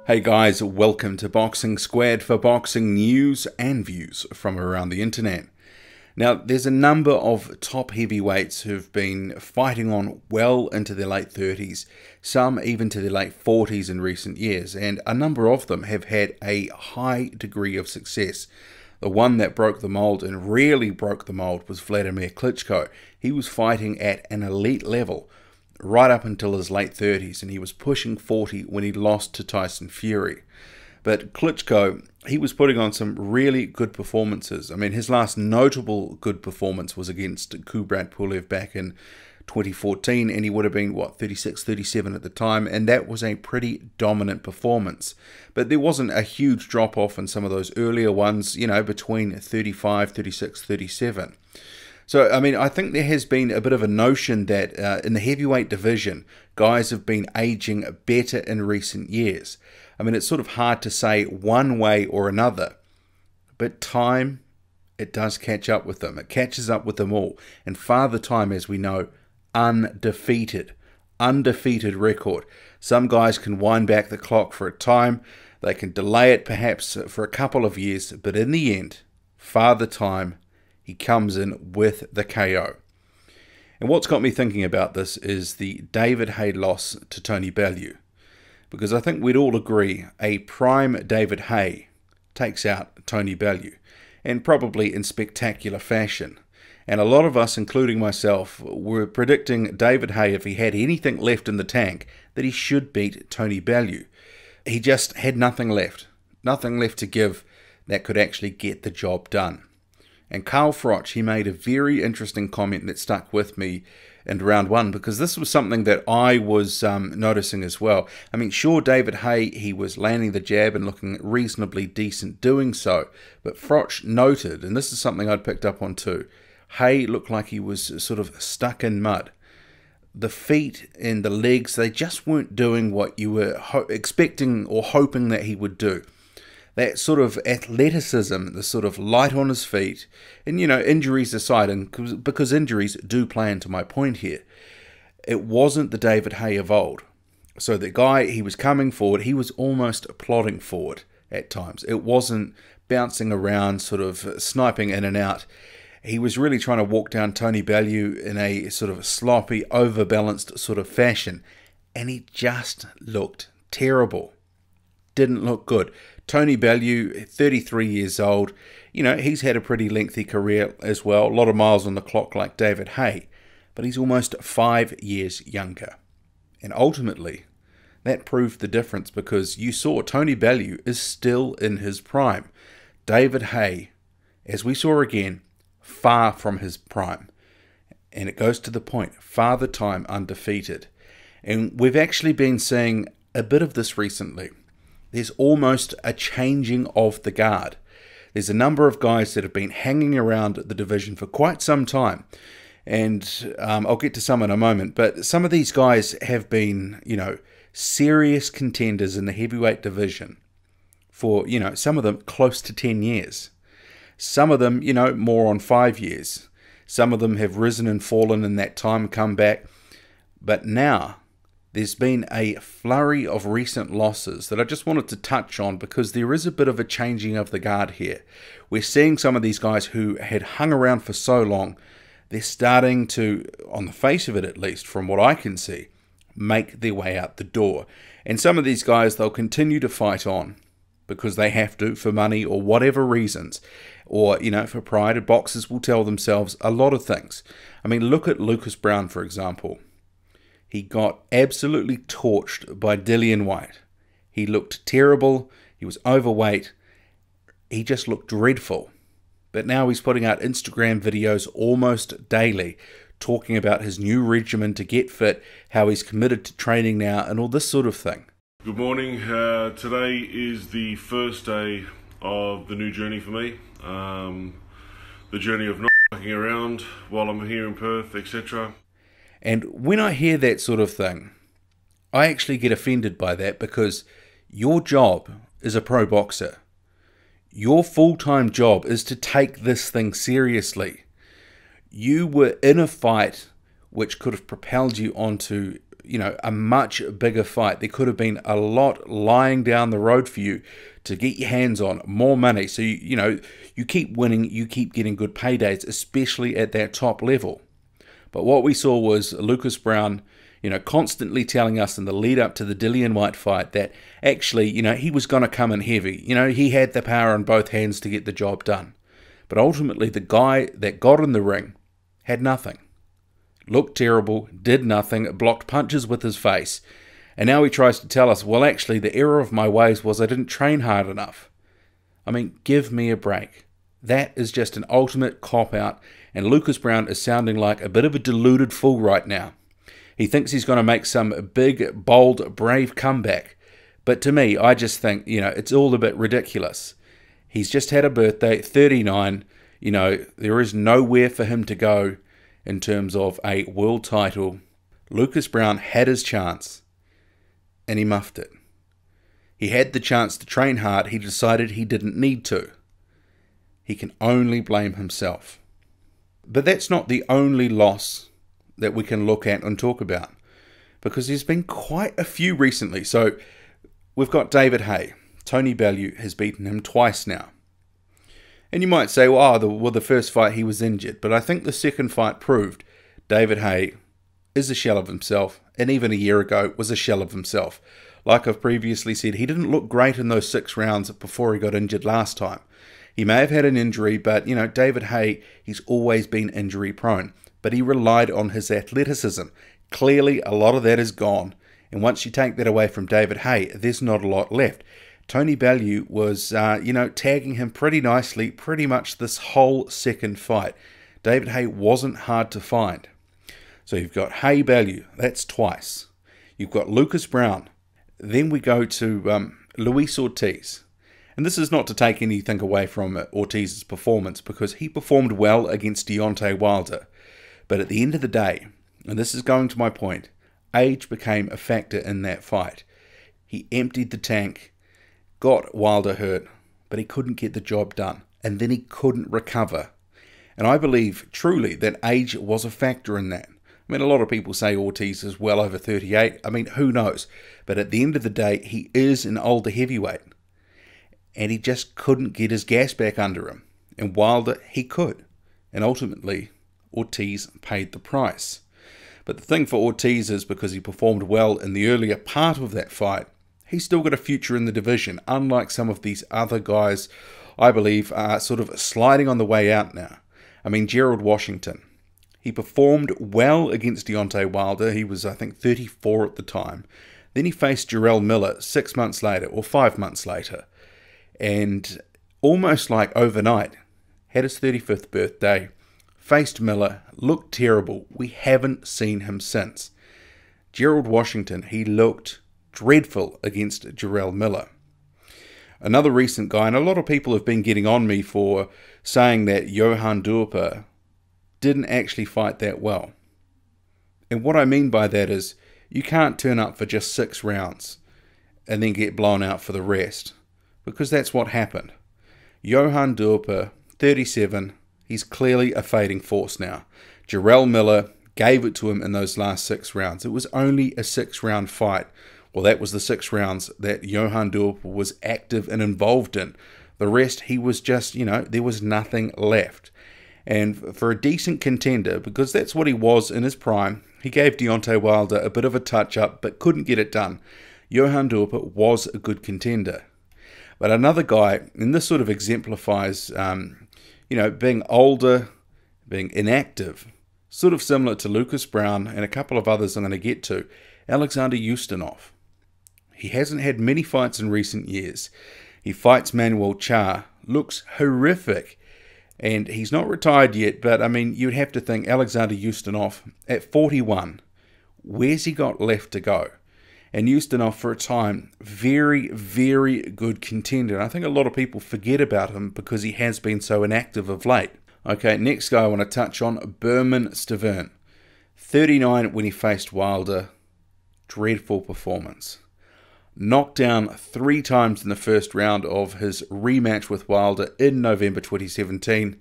Hey guys, welcome to Boxing Squared for boxing news and views from around the internet. Now, there's a number of top heavyweights who've been fighting on well into their late 30s, some even to their late 40s in recent years, and a number of them have had a high degree of success. The one that broke the mold and really broke the mold was Vladimir Klitschko. He was fighting at an elite level right up until his late 30s, and he was pushing 40 when he lost to Tyson Fury. But Klitschko, he was putting on some really good performances. I mean, his last notable good performance was against Kubrat Pulev back in 2014, and he would have been, 36, 37 at the time, and that was a pretty dominant performance. But there wasn't a huge drop-off in some of those earlier ones, between 35, 36, 37. So, I mean, I think there has been a bit of a notion that in the heavyweight division, guys have been aging better in recent years. I mean, it's sort of hard to say one way or another, but time, it does catch up with them. It catches up with them all. And Father Time, as we know, undefeated record. Some guys can wind back the clock for a time. They can delay it perhaps for a couple of years, but in the end, Father Time, he comes in with the KO. And what's got me thinking about this is the David Haye loss to Tony Bellew. Because I think we'd all agree a prime David Haye takes out Tony Bellew, and probably in spectacular fashion. And a lot of us, including myself, were predicting David Haye, if he had anything left in the tank, that he should beat Tony Bellew. He just had nothing left to give that could actually get the job done. And Carl Froch, he made a very interesting comment that stuck with me in round one, because this was something that I was noticing as well. I mean, sure, David Haye, he was landing the jab and looking reasonably decent doing so, but Froch noted, and this is something I'd picked up on too, Haye looked like he was sort of stuck in mud. The feet and the legs, they just weren't doing what you were expecting or hoping that he would do. That sort of athleticism, the sort of light on his feet, and injuries aside, and because injuries do play into my point here, it wasn't the David Haye of old. So the guy, he was coming forward, he was almost plodding forward at times. It wasn't bouncing around, sort of sniping in and out. He was really trying to walk down Tony Bellew in a sort of sloppy, overbalanced sort of fashion, and he just looked terrible. Didn't look good. Tony Bellew, 33 years old, he's had a pretty lengthy career as well, a lot of miles on the clock like David Haye, but he's almost 5 years younger. And ultimately, that proved the difference, because you saw Tony Bellew is still in his prime. David Haye, as we saw again, far from his prime. And it goes to the point, Father Time undefeated. And we've actually been seeing a bit of this recently. There's almost a changing of the guard. There's a number of guys that have been hanging around the division for quite some time. And I'll get to some in a moment. But some of these guys have been, serious contenders in the heavyweight division for, some of them close to 10 years. Some of them, more on 5 years. Some of them have risen and fallen in that time, come back. But now, there's been a flurry of recent losses that I just wanted to touch on, because there is a bit of a changing of the guard here. We're seeing some of these guys who had hung around for so long, they're starting to, on the face of it at least, from what I can see, make their way out the door. And some of these guys, they'll continue to fight on because they have to, for money or whatever reasons, or, for pride. Boxers will tell themselves a lot of things. I mean, look at Lucas Browne, for example. He got absolutely torched by Dillian White. He looked terrible. He was overweight. He just looked dreadful. But now he's putting out Instagram videos almost daily, talking about his new regimen to get fit, how he's committed to training now, and all this sort of thing. Good morning. Today is the first day of the new journey for me. The journey of not fucking around while I'm here in Perth, etc. And when I hear that sort of thing, I actually get offended by that, because your job is a pro boxer. Your full-time job is to take this thing seriously. You were in a fight which could have propelled you onto, a much bigger fight. There could have been a lot lying down the road for you to get your hands on, more money. So, you keep winning, you keep getting good paydays, especially at that top level. But what we saw was Lucas Browne, constantly telling us in the lead up to the Dillian White fight that actually, he was going to come in heavy. He had the power in both hands to get the job done. But ultimately, the guy that got in the ring had nothing. Looked terrible, did nothing, blocked punches with his face. And now he tries to tell us, well, actually, the error of my ways was I didn't train hard enough. I mean, give me a break. That is just an ultimate cop-out, and Lucas Browne is sounding like a bit of a deluded fool right now. He thinks he's going to make some big, bold, brave comeback. But to me, I just think, it's all a bit ridiculous. He's just had a birthday, 39. There is nowhere for him to go in terms of a world title. Lucas Browne had his chance, and he muffed it. He had the chance to train hard. He decided he didn't need to. He can only blame himself. But that's not the only loss that we can look at and talk about, because there's been quite a few recently. So we've got David Haye. Tony Bellew has beaten him twice now. And you might say, the first fight he was injured. But I think the second fight proved David Haye is a shell of himself, and even a year ago was a shell of himself. Like I've previously said, he didn't look great in those 6 rounds before he got injured last time. He may have had an injury, but, David Haye, he's always been injury prone. But he relied on his athleticism. Clearly, a lot of that is gone. And once you take that away from David Haye, there's not a lot left. Tony Bellew was, tagging him pretty nicely pretty much this whole second fight. David Haye wasn't hard to find. So you've got Haye Bellew, that's twice. You've got Lucas Browne. Then we go to Luis Ortiz. And this is not to take anything away from Ortiz's performance, because he performed well against Deontay Wilder. But at the end of the day, and this is going to my point, age became a factor in that fight. He emptied the tank, got Wilder hurt, but he couldn't get the job done, and then he couldn't recover. And I believe truly that age was a factor in that. I mean, a lot of people say Ortiz is well over 38. I mean, who knows? But at the end of the day, he is an older heavyweight, and he just couldn't get his gas back under him. And Wilder, he could. And ultimately, Ortiz paid the price. But the thing for Ortiz is, because he performed well in the earlier part of that fight, he's still got a future in the division, unlike some of these other guys, I believe, are sort of sliding on the way out now. I mean, Gerald Washington. He performed well against Deontay Wilder. He was, I think, 34 at the time. Then he faced Jarrell Miller 6 months later, or 5 months later. And almost like overnight, had his 35th birthday, faced Miller, looked terrible. We haven't seen him since. Gerald Washington, he looked dreadful against Jarrell Miller. Another recent guy, and a lot of people have been getting on me for saying that Johann Dorper didn't actually fight that well. And what I mean by that is, you can't turn up for just 6 rounds and then get blown out for the rest, because that's what happened. Johann Dorper, 37, he's clearly a fading force now. Jarrell Miller gave it to him in those last 6 rounds. It was only a 6-round fight. Well, that was the 6 rounds that Johann Dorper was active and involved in. The rest, he was just, there was nothing left. And for a decent contender, because that's what he was in his prime, he gave Deontay Wilder a bit of a touch-up, but couldn't get it done. Johann Dorper was a good contender. But another guy, and this sort of exemplifies, being older, being inactive, sort of similar to Lucas Browne and a couple of others I'm going to get to, Alexander Ustinov. He hasn't had many fights in recent years. He fights Manuel Charr, looks horrific, and he's not retired yet, but I mean, you'd have to think Alexander Ustinov at 41, where's he got left to go? And Ustinov, for a time, very, very good contender. And I think a lot of people forget about him because he has been so inactive of late. Okay, next guy I want to touch on, Berman Stiverne. 39 when he faced Wilder. Dreadful performance. Knocked down 3 times in the first round of his rematch with Wilder in November 2017.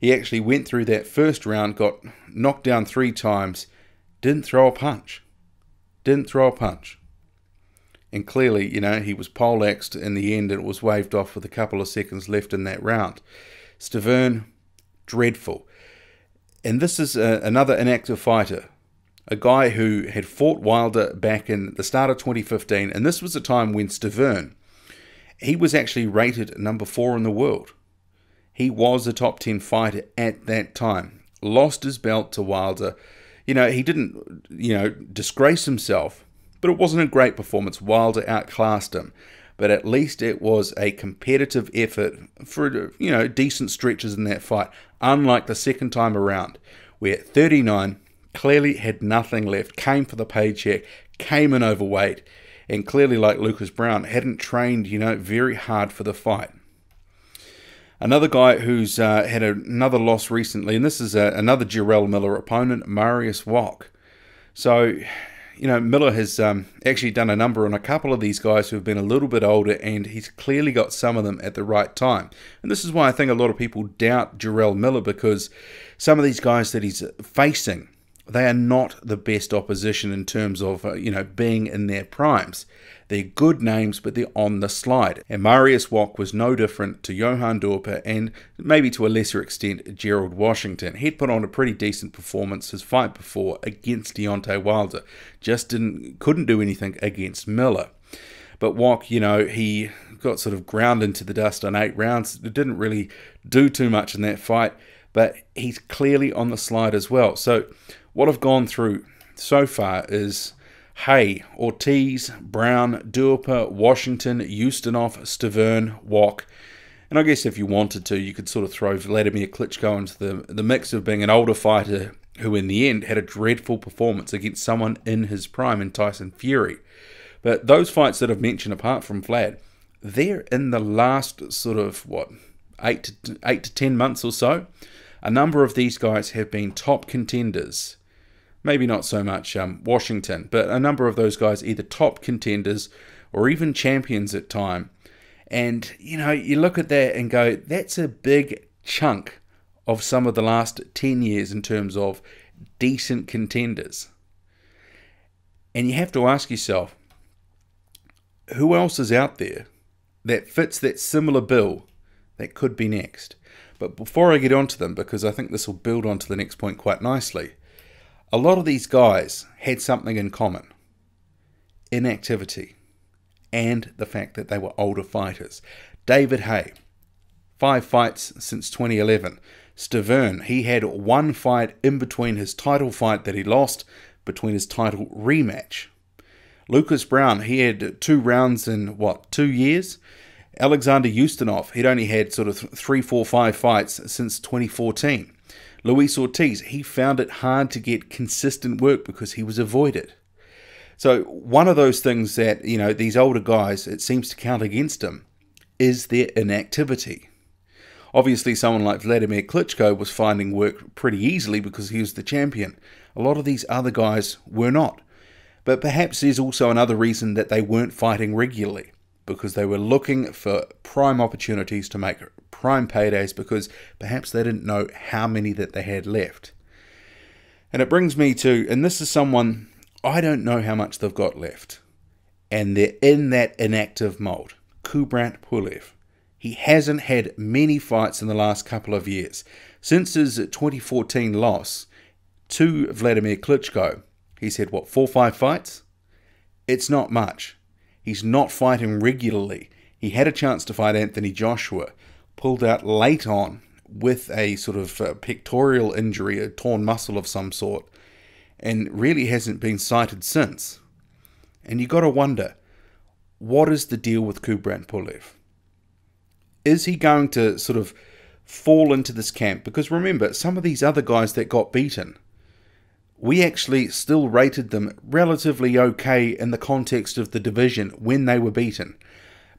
He actually went through that first round, got knocked down 3 times, didn't throw a punch. didn't throw a punch. And clearly, he was poleaxed in the end, and it was waved off with a couple of seconds left in that round. Stiverne, dreadful. And this is another inactive fighter, a guy who had fought Wilder back in the start of 2015, and this was a time when Stiverne, he was actually rated number 4 in the world. He was a top 10 fighter at that time. Lost his belt to Wilder. He didn't, disgrace himself, but it wasn't a great performance. Wilder outclassed him. But at least it was a competitive effort for, decent stretches in that fight. Unlike the second time around, where 39 clearly had nothing left, came for the paycheck, came in overweight, and clearly, like Lucas Browne, hadn't trained, very hard for the fight. Another guy who's had another loss recently, and this is another Jarrell Miller opponent, Marius Wok. So, Miller has actually done a number on a couple of these guys who have been a little bit older, and he's clearly got some of them at the right time. And this is why I think a lot of people doubt Jarrell Miller, because some of these guys that he's facing, they are not the best opposition in terms of, being in their primes. They're good names, but they're on the slide. And Marius Wok was no different to Johann Dorper and maybe to a lesser extent Gerald Washington. He'd put on a pretty decent performance his fight before against Deontay Wilder. Just couldn't do anything against Miller. But Wok, he got sort of ground into the dust on 8 rounds. It didn't really do too much in that fight, but he's clearly on the slide as well. So what I've gone through so far is Haye, Ortiz, Brown, Dorper, Washington, Ustinov, Stiverne, Wok. And I guess if you wanted to, you could sort of throw Vladimir Klitschko into the mix of being an older fighter who in the end had a dreadful performance against someone in his prime in Tyson Fury. But those fights that I've mentioned apart from Vlad, they're in the last sort of, 8 to 10 months or so. A number of these guys have been top contenders. Maybe not so much Washington, but a number of those guys either top contenders or even champions at time. And, you look at that and go, that's a big chunk of some of the last 10 years in terms of decent contenders. And you have to ask yourself, who else is out there that fits that similar bill that could be next? But before I get onto them, because I think this will build onto the next point quite nicely, a lot of these guys had something in common. Inactivity. And the fact that they were older fighters. David Haye, 5 fights since 2011. Stiverne, he had 1 fight in between his title fight that he lost, between his title rematch. Lucas Browne, he had 2 rounds in, 2 years? Alexander Ustinov, he'd only had sort of 3, 4, 5 fights since 2014. Luis Ortiz, he found it hard to get consistent work because he was avoided. So one of those things that, these older guys, it seems to count against them, is their inactivity. Obviously, someone like Vladimir Klitschko was finding work pretty easily because he was the champion. A lot of these other guys were not. But perhaps there's also another reason that they weren't fighting regularly, because they were looking for prime opportunities to make prime paydays, because perhaps they didn't know how many that they had left. And it brings me to, and this is someone, I don't know how much they've got left, and they're in that inactive mold. Kubrat Pulev. He hasn't had many fights in the last couple of years. Since his 2014 loss to Vladimir Klitschko, he's had, 4 or 5 fights? It's not much. He's not fighting regularly. He had a chance to fight Anthony Joshua, pulled out late on with a sort of pectoral injury, a torn muscle of some sort, and really hasn't been cited since. And you got to wonder, what is the deal with Kubrat Pulev? Is he going to sort of fall into this camp? Because remember, some of these other guys that got beaten, we actually still rated them relatively okay in the context of the division when they were beaten.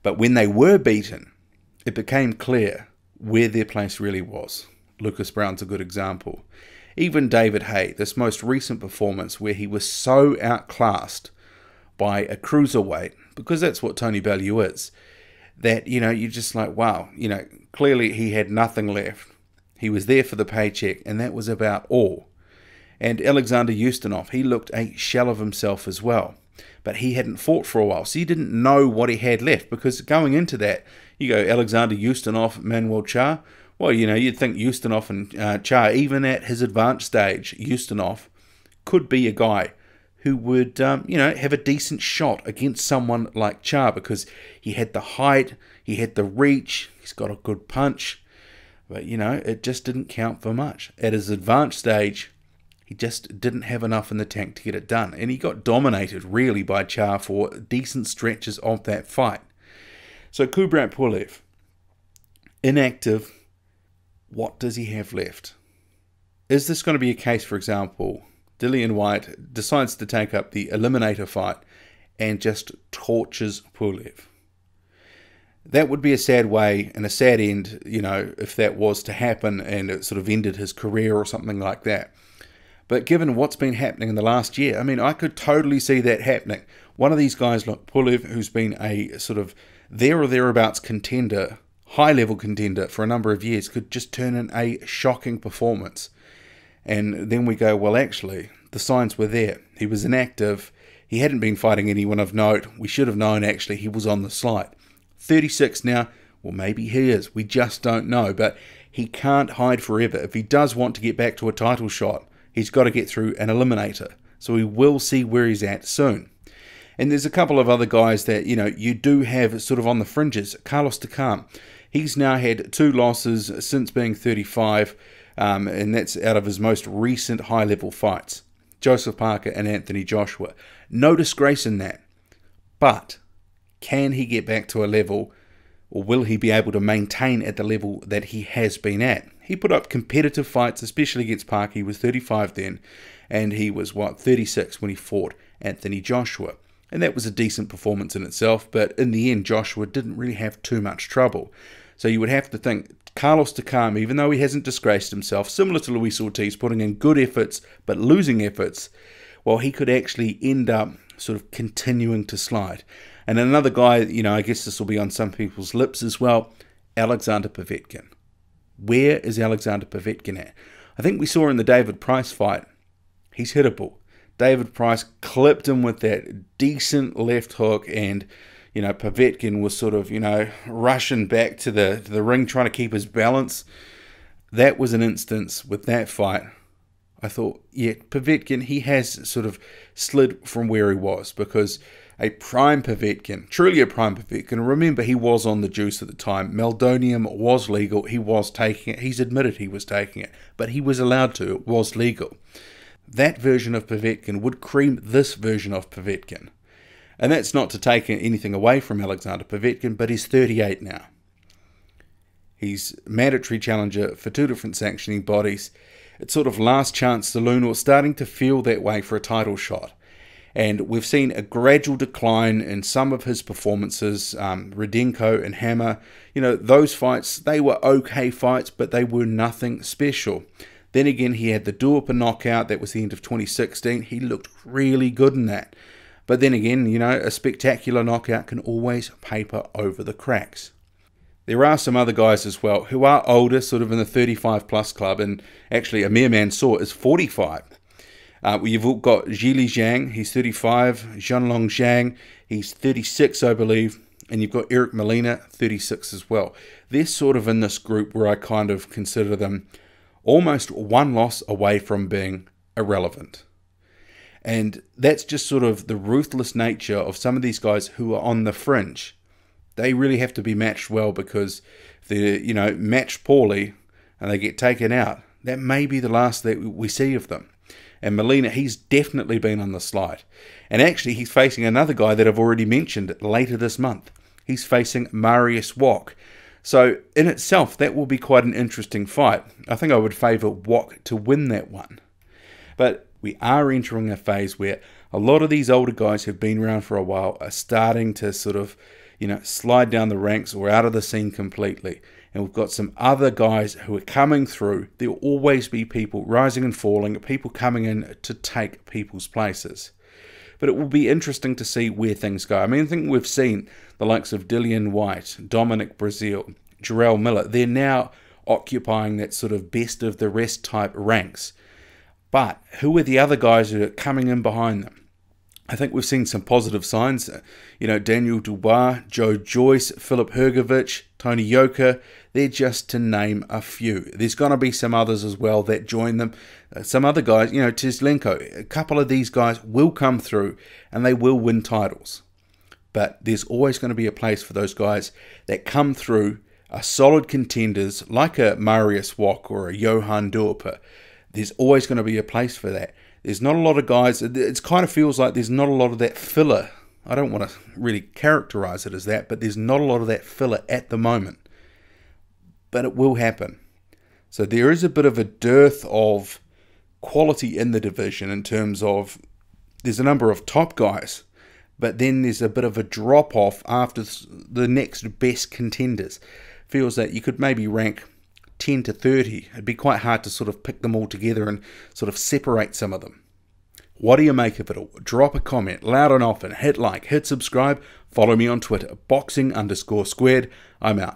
But when they were beaten, it became clear where their place really was. Lucas Browne's a good example. Even David Haye, this most recent performance where he was so outclassed by a cruiserweight, because that's what Tony Bellew is, that, you're just like, wow, clearly he had nothing left. He was there for the paycheck, and that was about all. And Alexander Ustinov, he looked a shell of himself as well. But he hadn't fought for a while, so he didn't know what he had left, because going into that, you go Alexander Ustinov, Manuel Charr. Well, you'd think Ustinov and Charr, even at his advanced stage, Ustinov could be a guy who would, have a decent shot against someone like Charr, because he had the height, he had the reach, he's got a good punch. But, it just didn't count for much. At his advanced stage, he just didn't have enough in the tank to get it done. And he got dominated, really, by Charr for decent stretches of that fight. So Kubrat Pulev, inactive, what does he have left? Is this going to be a case, for example, Dillian White decides to take up the eliminator fight and just tortures Pulev? That would be a sad way and a sad end, if that was to happen and it sort of ended his career or something like that. But given what's been happening in the last year, I could totally see that happening. One of these guys like Pulev, who's been a sort of there or thereabouts contender, high-level contender for a number of years, could just turn in a shocking performance. And then we go, well, actually, the signs were there. He was inactive. He hadn't been fighting anyone of note. We should have known, actually, he was on the slide. 36 now, well, maybe he is. We just don't know. But he can't hide forever. If he does want to get back to a title shot, he's got to get through an eliminator. So we will see where he's at soon. And there's a couple of other guys that, you do have sort of on the fringes. Carlos Takam, he's now had 2 losses since being 35, and that's out of his most recent high-level fights. Joseph Parker and Anthony Joshua. No disgrace in that. But can he get back to a level, or will he be able to maintain at the level that he has been at? He put up competitive fights, especially against Parker. He was 35 then, and he was, 36 when he fought Anthony Joshua. And that was a decent performance in itself, but in the end, Joshua didn't really have too much trouble. So you would have to think, Carlos Takam, even though he hasn't disgraced himself, similar to Luis Ortiz, putting in good efforts, but losing efforts, well, he could actually end up sort of continuing to slide. And another guy, I guess this will be on some people's lips as well, Alexander Povetkin. Where is Alexander Povetkin at? I think we saw in the David Price fight, he's hittable. David Price clipped him with that decent left hook, and, Povetkin was sort of, rushing back to the ring, trying to keep his balance. That was an instance with that fight. I thought, yeah, Povetkin, he has sort of slid from where he was, because a prime Povetkin, truly a prime Povetkin. Remember, he was on the juice at the time. Meldonium was legal. He was taking it. He's admitted he was taking it, but he was allowed to. It was legal. That version of Povetkin would cream this version of Povetkin. And that's not to take anything away from Alexander Povetkin, but he's 38 now. He's mandatory challenger for 2 different sanctioning bodies. It's sort of last chance saloon, or starting to feel that way for a title shot. And we've seen a gradual decline in some of his performances. Rudenko and Hammer, those fights, they were okay fights, but they were nothing special. Then again, he had the Duopa knockout. That was the end of 2016. He looked really good in that. But then again, a spectacular knockout can always paper over the cracks. There are some other guys as well who are older, sort of in the 35-plus club. And actually, Amir Mansour is 45. You've got Zhili Zhang, he's 35. Zhanlong Zhang, he's 36, I believe. And you've got Eric Molina, 36 as well. They're sort of in this group where I kind of consider them almost one loss away from being irrelevant. And that's just sort of the ruthless nature of some of these guys who are on the fringe. They really have to be matched well, because if they're, matched poorly and they get taken out, that may be the last that we see of them. And Molina, he's definitely been on the slide. And actually, he's facing another guy that I've already mentioned later this month. He's facing Marius Wok. So, in itself, that will be quite an interesting fight. I think I would favour Wok to win that one. But we are entering a phase where a lot of these older guys who've been around for a while are starting to sort of, slide down the ranks or out of the scene completely. And we've got some other guys who are coming through. There will always be people rising and falling, people coming in to take people's places. But it will be interesting to see where things go. I think we've seen the likes of Dillian White, Dominic Brazil, Jarrell Miller. They're now occupying that sort of best of the rest type ranks. But who are the other guys that are coming in behind them? I think we've seen some positive signs. Daniel Dubois, Joe Joyce, Filip Hrgovic, Tony Yoka. They're just to name a few. There's going to be some others as well that join them. Some other guys, Teslenko. A couple of these guys will come through and they will win titles. But there's always going to be a place for those guys that come through, are solid contenders like a Marius Wok or a Johan Dorper. There's always going to be a place for that. There's not a lot of guys, it kind of feels like there's not a lot of that filler. I don't want to really characterize it as that, but there's not a lot of that filler at the moment. But it will happen. So there is a bit of a dearth of quality in the division in terms of there's a number of top guys, but then there's a bit of a drop-off after the next best contenders. Feels that you could maybe rank 10 to 30. It'd be quite hard to sort of pick them all together and sort of separate some of them. What do you make of it all? Drop a comment loud and often. Hit like, hit subscribe. Follow me on Twitter, boxing_squared. I'm out.